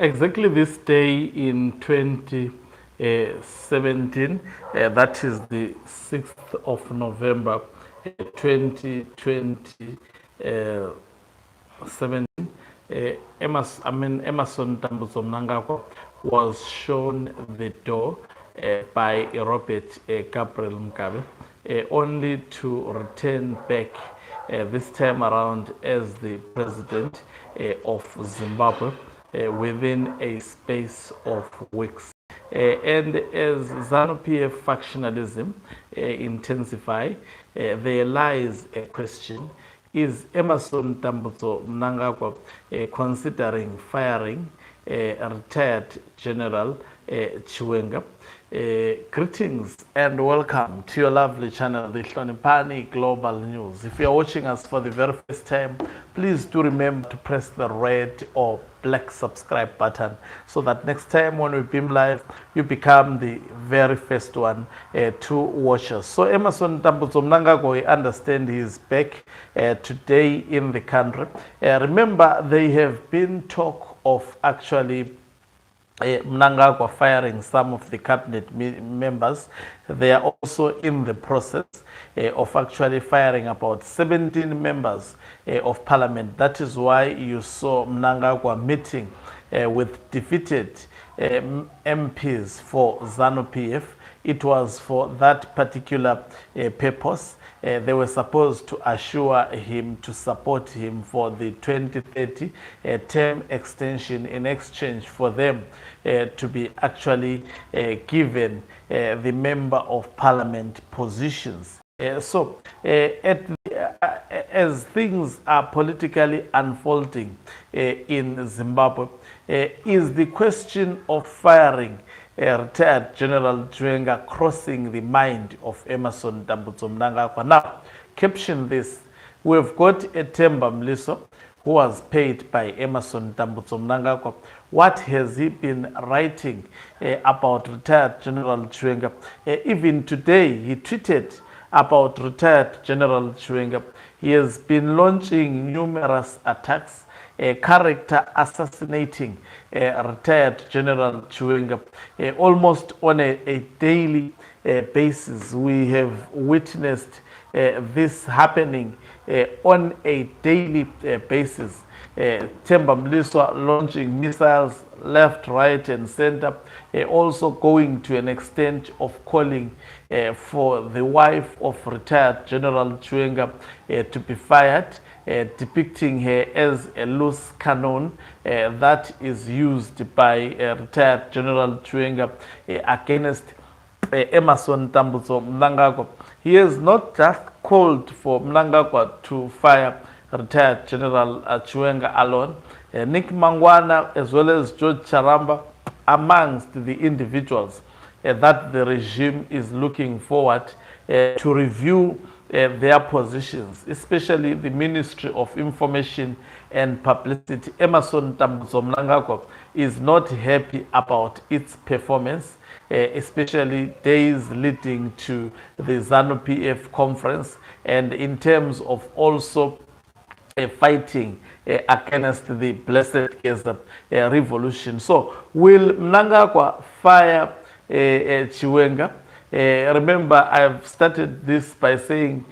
Exactly this day in 2017, that is the 6th of November, 2017, Emerson Mnangagwa was shown the door by Robert Gabriel Mugabe, only to return back this time around as the president of Zimbabwe within a space of weeks. And as ZANU-PF factionalism intensify, there lies a question: is Emerson Mnangagwa considering firing retired General Chiwenga? Greetings and welcome to your lovely channel, the Hlonipani Global News. If you are watching us for the very first time, please do remember to press the red or black subscribe button so that next time when we beam live, you become the very first one to watch us. So Emerson Mnangagwa, we understand he is back today in the country. Remember, they have been talk of actually Mnangagwa firing some of the cabinet members. They are also in the process of actually firing about 17 members of parliament. That is why you saw Mnangagwa meeting with defeated MPs for ZANU-PF. It was for that particular purpose. They were supposed to assure him to support him for the 2030 term extension in exchange for them to be actually given the member of parliament positions. As things are politically unfolding in Zimbabwe, is the question of firing retired General Chiwenga crossing the mind of Emerson Mnangagwa. Now, caption this: we've got a Themba Mliso who was paid by Emerson Mnangagwa. What has he been writing about retired General Chiwenga? Even today, he tweeted about retired General Chiwenga. He has been launching numerous attacks, character assassinating retired General Chiwenga almost on a daily basis. We have witnessed this happening on a daily basis. Themba Mliso launching missiles left, right, and center, also going to an extent of calling for the wife of retired General Chiwenga to be fired, depicting her as a loose cannon that is used by retired General Chiwenga against Emerson Mnangagwa. He has not just called for Mnangagwa to fire retired General Chiwenga alone. Nick Mangwana as well as George Charamba amongst the individuals that the regime is looking forward to review their positions, especially the Ministry of Information and Publicity. Emerson Mnangagwa is not happy about its performance, especially days leading to the ZANU-PF conference, and in terms of also fighting against the Blessed Gaza revolution. So, will Mnangagwa fire Chiwenga? Remember, I've started this by saying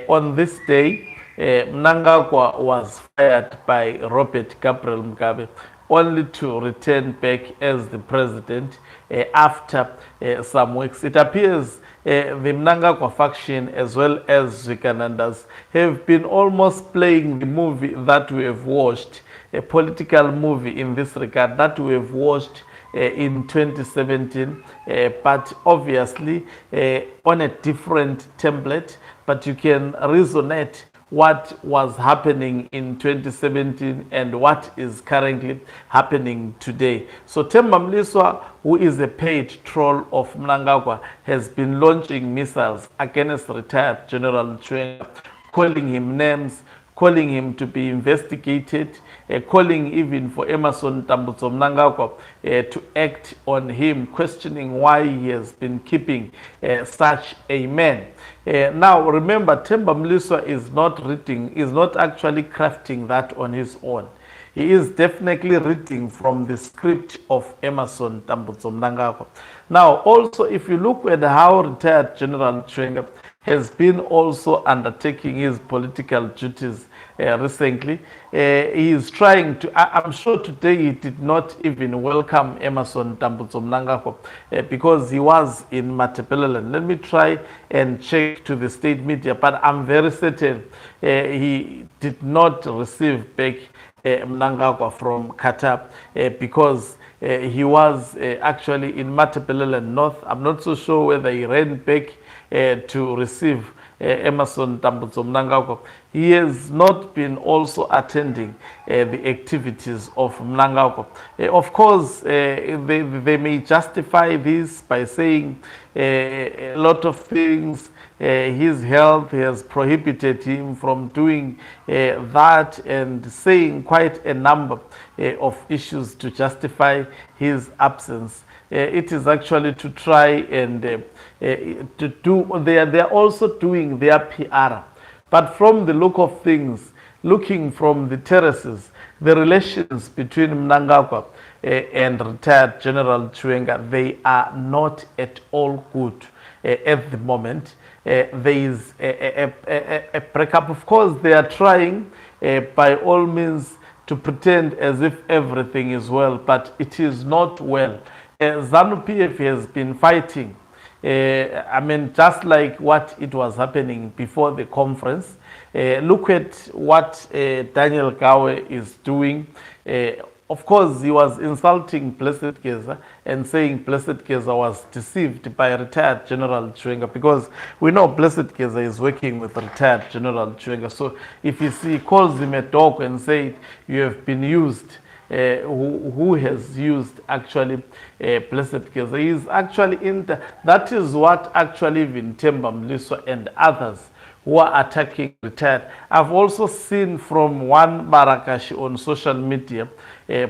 on this day, Mnangagwa was fired by Robert Gabriel Mugabe, only to return back as the president after some weeks. It appears the Mnangagwa faction as well as Zikanandas have been almost playing the movie that we have watched, a political movie in this regard that we have watched in 2017, but obviously on a different template. But you can resonate what was happening in 2017 and what is currently happening today. So Themba Mliso, who is a paid troll of Mnangagwa, has been launching missiles against retired General Chiwenga, calling him names, calling him to be investigated, calling even for Emerson Mnangagwa to act on him, questioning why he has been keeping such a man. Now, remember, Themba Mliso is not actually crafting that on his own. he is definitely reading from the script of Emerson Mnangagwa. Now, also, if you look at how retired General Chiwenga has been also undertaking his political duties recently, he is trying to, I'm sure today he did not even welcome Emerson Mnangagwa because he was in Matabeleland. Let me try and check to the state media, but I'm very certain he did not receive back Mnangagwa from Qatar because he was actually in Matabeleland North. I'm not so sure whether he ran back to receive Emerson Mnangagwa. He has not been also attending the activities of Mnangagwa. Of course, they may justify this by saying a lot of things. His health has prohibited him from doing that, and saying quite a number of issues to justify his absence. It is actually to try and to do, they are also doing their PR. But from the look of things, looking from the terraces, the relations between Mnangagwa and retired General Chiwenga, they are not at all good at the moment. There is a breakup. Of course, they are trying by all means to pretend as if everything is well, but it is not well. ZANU-PF has been fighting. I mean, just like what it was happening before the conference. Look at what Daniel Gawe is doing. Of course, he was insulting Blessed Geza and saying Blessed Geza was deceived by retired General Chiwenga, because we know Blessed Geza is working with retired General Chiwenga. So if he calls him a dog and said, you have been used, who has used actually Blessed Geza? He is actually in the, that is what actually even Themba Mliswa and others who are attacking retired. I've also seen from one Barakashi on social media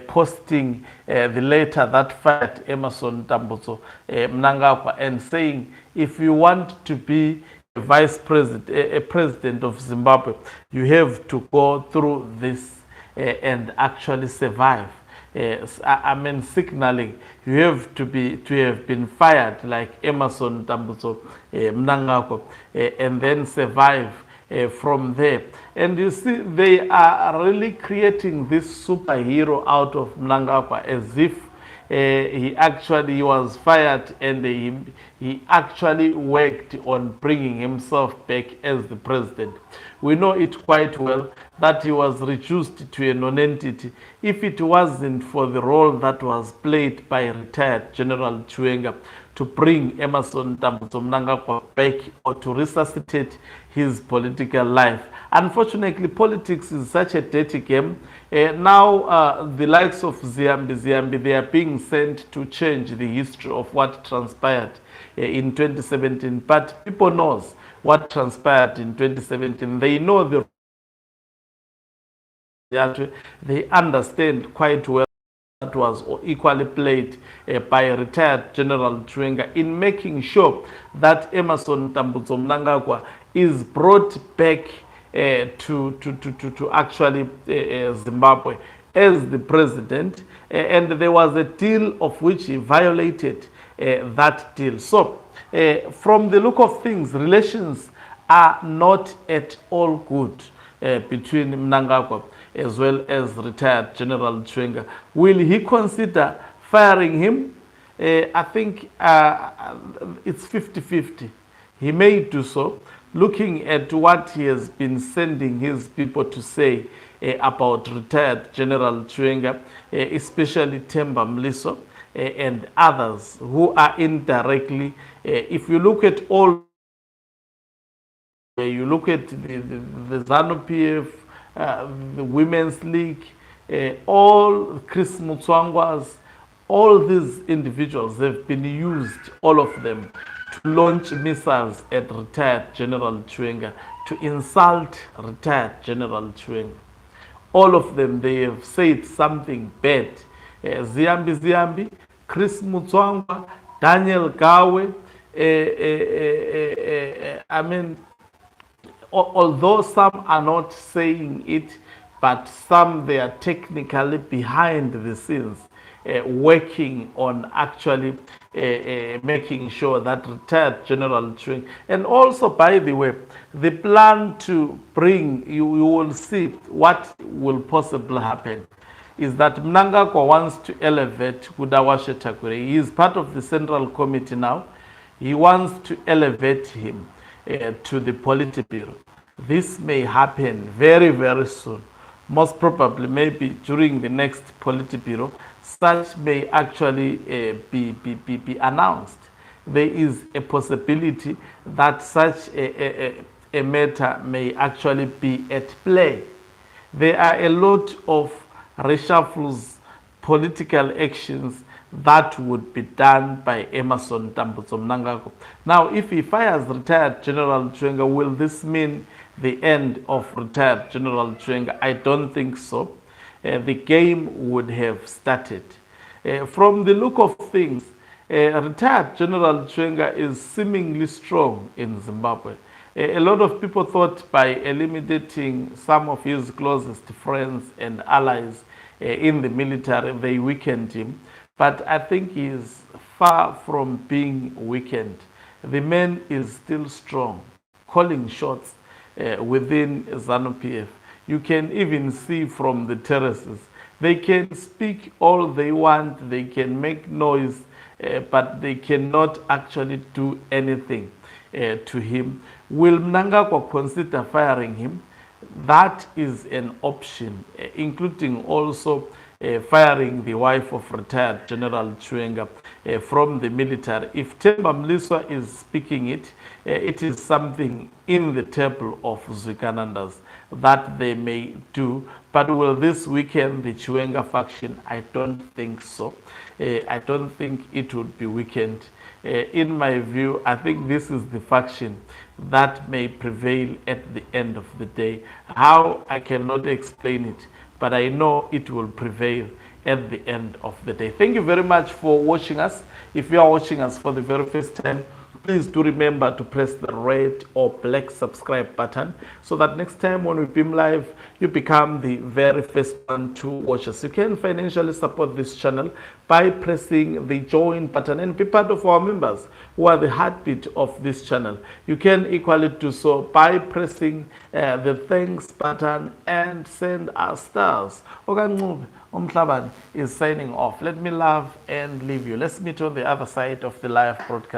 posting the letter that fired Emerson Mnangagwa and saying, if you want to be a vice president, a president of Zimbabwe, you have to go through this and actually survive. I mean, signaling you have to have been fired like Emerson Mnangagwa and then survive from there. And you see, they are really creating this superhero out of Mnangagwa as if he was fired and he actually worked on bringing himself back as the president. We know it quite well that he was reduced to a non-entity. If it wasn't for the role that was played by retired General Chiwenga to bring Emerson Mnangagwa back or to resuscitate his political life. Unfortunately, politics is such a dirty game. Now, the likes of Ziambi, they are being sent to change the history of what transpired in 2017. But people knows what transpired in 2017. They know they understand quite well that was equally played by retired General Chiwenga in making sure that Emerson Mnangagwa is brought back to actually Zimbabwe as the president, and there was a deal of which he violated that deal. So from the look of things, relations are not at all good between Mnangagwa as well as retired General Chiwenga. Will he consider firing him? I think it's 50-50. He may do so, looking at what he has been sending his people to say about retired General Chiwenga, especially Themba Mliswa and others who are indirectly, if you look at all, you look at the ZANU-PF, the Women's League, all Chris Mutswangwas, all these individuals have been used, all of them, to launch missiles at retired General Chiwenga, to insult retired General Chiwenga. All of them, they have said something bad. Ziambi, Chris Mutswangwa, Daniel Gawe, I mean, although some are not saying it but some they are technically behind the scenes working on actually making sure that retired General Chiwenga, and also, by the way, the plan to bring, you will see what will possibly happen, is that Mnangagwa wants to elevate Kudawashe Takure. He is part of the Central Committee now. He wants to elevate him to the Politburo. This may happen very, very soon. Most probably, maybe during the next Politburo, such may actually be announced. There is a possibility that such a matter may actually be at play. There are a lot of reshuffles, political actions that would be done by Emerson Mnangagwa. Now, if he fires retired General Chiwenga, will this mean the end of retired General Chiwenga? I don't think so. The game would have started. From the look of things, retired General Chiwenga is seemingly strong in Zimbabwe. A lot of people thought by eliminating some of his closest friends and allies in the military, they weakened him. But I think he is far from being weakened. The man is still strong, calling shots within ZANU-PF. You can even see from the terraces. They can speak all they want, they can make noise, but they cannot actually do anything to him. Will Mnangagwa consider firing him? That is an option, including also firing the wife of retired General Chiwenga from the military. If Themba Mliswa is speaking it, it is something in the table of Zwikanandas that they may do. But will this weaken the Chiwenga faction? I don't think so. I don't think it would be weakened. In my view, I think this is the faction that may prevail at the end of the day. How, I cannot explain it, but I know it will prevail at the end of the day. Thank you very much for watching us. If you are watching us for the very first time, please do remember to press the red or black subscribe button so that next time when we beam live, you become the very first one to watch us. You can financially support this channel by pressing the join button and be part of our members who are the heartbeat of this channel. You can equally do so by pressing the thanks button and send us stars. Umhlabane is signing off. Let me love and leave you. Let's meet on the other side of the live broadcast.